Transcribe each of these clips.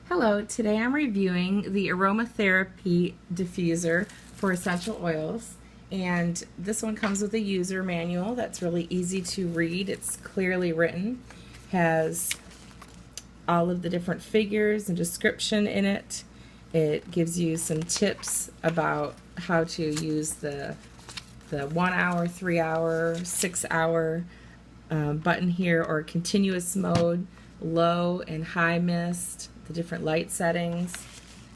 Hello, today I'm reviewing the Aromatherapy diffuser for essential oils, and this one comes with a user manual that's really easy to read. It's clearly written, has all of the different figures and description in it. It gives you some tips about how to use the 1 hour, 3 hour, 6 hour button here, or continuous mode, low and high mist, the different light settings.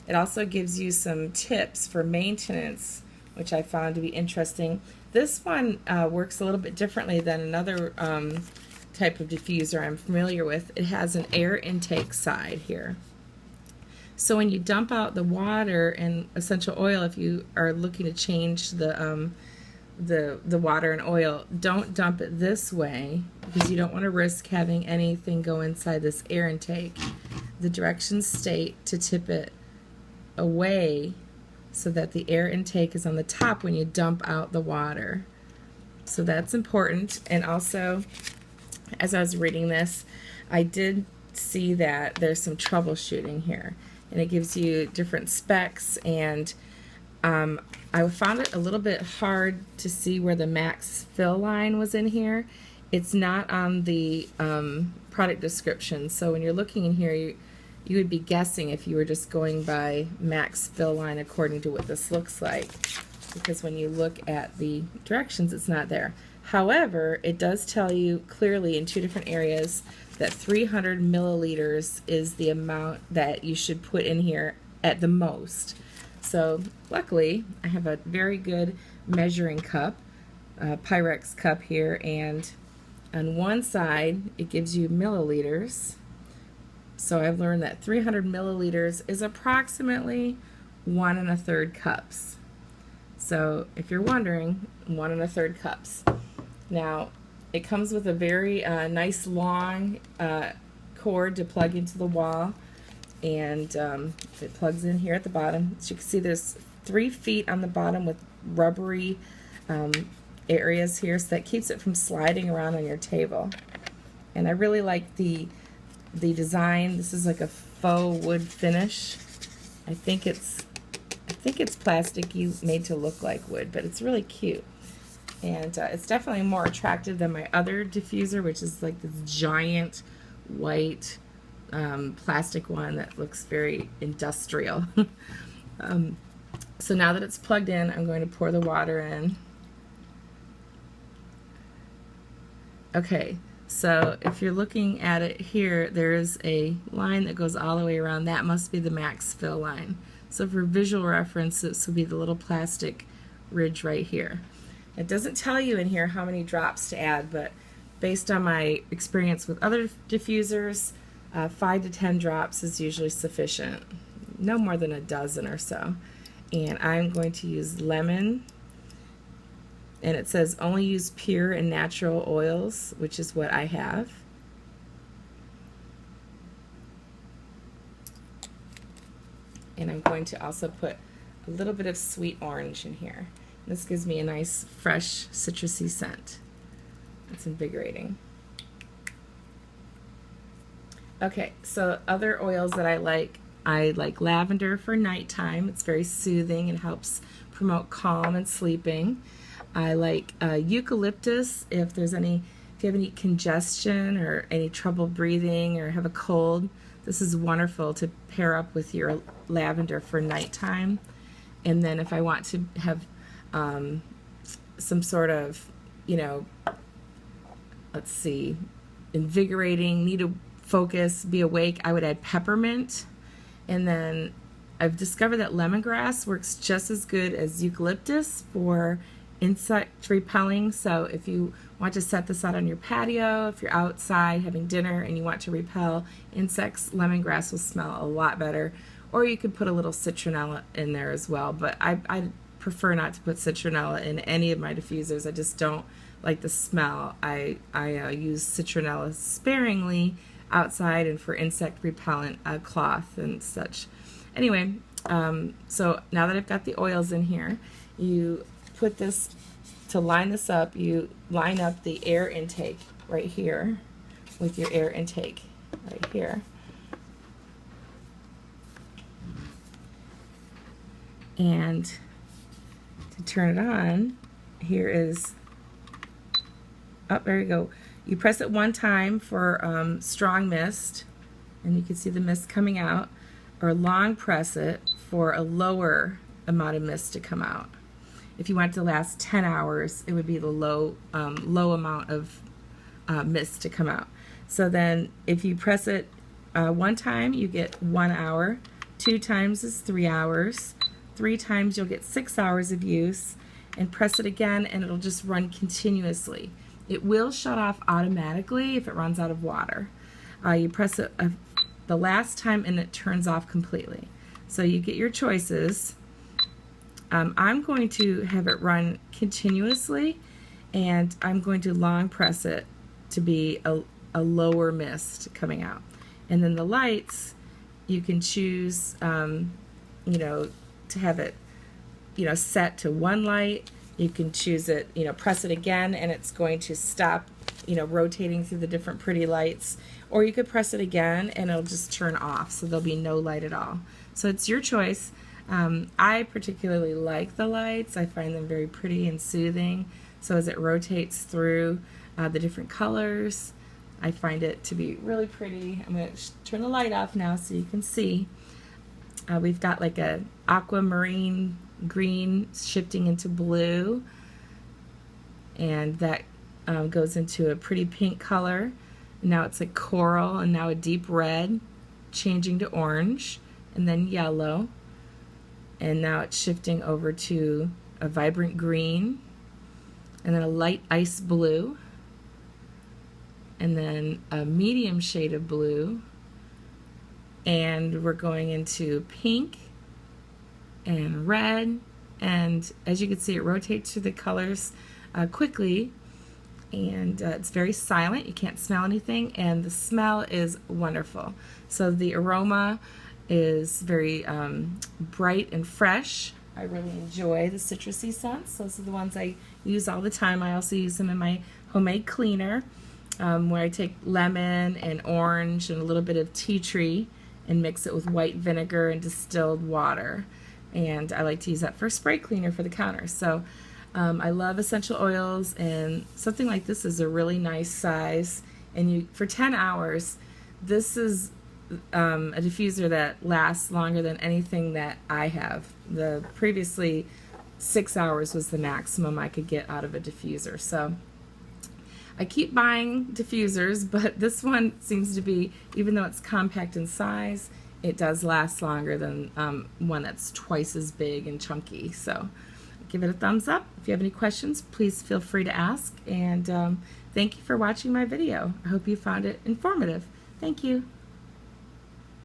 It also gives you some tips for maintenance, which I found to be interesting. This one works a little bit differently than another type of diffuser I'm familiar with. It has an air intake side here. So when you dump out the water and essential oil, if you are looking to change the water and oil, don't dump it this way because you don't want to risk having anything go inside this air intake. The directions state to tip it away so that the air intake is on the top when you dump out the water. So that's important. And also, as I was reading this, I did see that there's some troubleshooting here, and it gives you different specs, and I found it a little bit hard to see where the max fill line was in here. It's not on the product description, so when you're looking in here, you would be guessing if you were just going by max fill line according to what this looks like, because when you look at the directions, it's not there. However, it does tell you clearly in two different areas that 300 milliliters is the amount that you should put in here at the most. So luckily, I have a very good measuring cup, Pyrex cup here, and on one side it gives you milliliters. So I've learned that 300 milliliters is approximately 1 1/3 cups. So if you're wondering, 1 1/3 cups. Now, it comes with a very nice long cord to plug into the wall, and it plugs in here at the bottom. As you can see, there's 3 feet on the bottom with rubbery areas here, so that keeps it from sliding around on your table. And I really like the design. This is like a faux wood finish. I think it's plasticky, made to look like wood, but it's really cute. And it's definitely more attractive than my other diffuser, which is like this giant white plastic one that looks very industrial. So now that it's plugged in, I'm going to pour the water in. Okay, so if you're looking at it here, there is a line that goes all the way around. That must be the max fill line. So for visual reference, this will be the little plastic ridge right here. It doesn't tell you in here how many drops to add, but based on my experience with other diffusers, 5 to 10 drops is usually sufficient. No more than a dozen or so. And I'm going to use lemon, and it says only use pure and natural oils, which is what I have. And I'm going to also put a little bit of sweet orange in here. This gives me a nice, fresh, citrusy scent. It's invigorating. Okay, so other oils that I like lavender for nighttime. It's very soothing and helps promote calm and sleeping. I like eucalyptus if you have any congestion or any trouble breathing or have a cold. This is wonderful to pair up with your lavender for nighttime. And then if I want to have some sort of, let's see, invigorating, need to focus, be awake, I would add peppermint. And then I've discovered that lemongrass works just as good as eucalyptus for insect repelling. So if you want to set this out on your patio, if you're outside having dinner and you want to repel insects, lemongrass will smell a lot better. Or you could put a little citronella in there as well, but I prefer not to put citronella in any of my diffusers. I just don't like the smell. I use citronella sparingly outside and for insect repellent cloth and such. Anyway, so now that I've got the oils in here, you put this, to line this up, you line up the air intake right here with your air intake right here. And to turn it on, here is, oh, there you go. You press it one time for strong mist, and you can see the mist coming out, or long press it for a lower amount of mist to come out. If you want it to last 10 hours, it would be the low amount of mist to come out. So then if you press it one time, you get 1 hour. 2 times is 3 hours. 3 times you'll get 6 hours of use. And press it again and it'll just run continuously. It will shut off automatically if it runs out of water. You press it the last time and it turns off completely. So you get your choices. I'm going to have it run continuously, and I'm going to long press it to be a lower mist coming out. And then the lights, you can choose, you know, to have it, you know, set to one light. You can choose it, you know, press it again and it's going to stop, you know, rotating through the different pretty lights. Or you could press it again and it'll just turn off, so there'll be no light at all. So it's your choice. I particularly like the lights. I find them very pretty and soothing. So as it rotates through the different colors, I find it to be really pretty. I'm going to turn the light off now so you can see. We've got like a aquamarine green shifting into blue, and that goes into a pretty pink color. Now it's like coral, and now a deep red, changing to orange, and then yellow, and now it's shifting over to a vibrant green, and then a light ice blue, and then a medium shade of blue, and we're going into pink and red, and as you can see, it rotates through the colors quickly, and it's very silent. You can't smell anything, and the smell is wonderful. So the aroma is very bright and fresh. I really enjoy the citrusy scents. Those are the ones I use all the time. I also use them in my homemade cleaner, where I take lemon and orange and a little bit of tea tree and mix it with white vinegar and distilled water. And I like to use that for spray cleaner for the counter. So I love essential oils, and something like this is a really nice size. And for 10 hours, this is a diffuser that lasts longer than anything that I have. The previously 6 hours was the maximum I could get out of a diffuser. So I keep buying diffusers, but this one seems to be, even though it's compact in size, it does last longer than one that's twice as big and chunky. So give it a thumbs up. If you have any questions, please feel free to ask. And thank you for watching my video. I hope you found it informative. Thank you.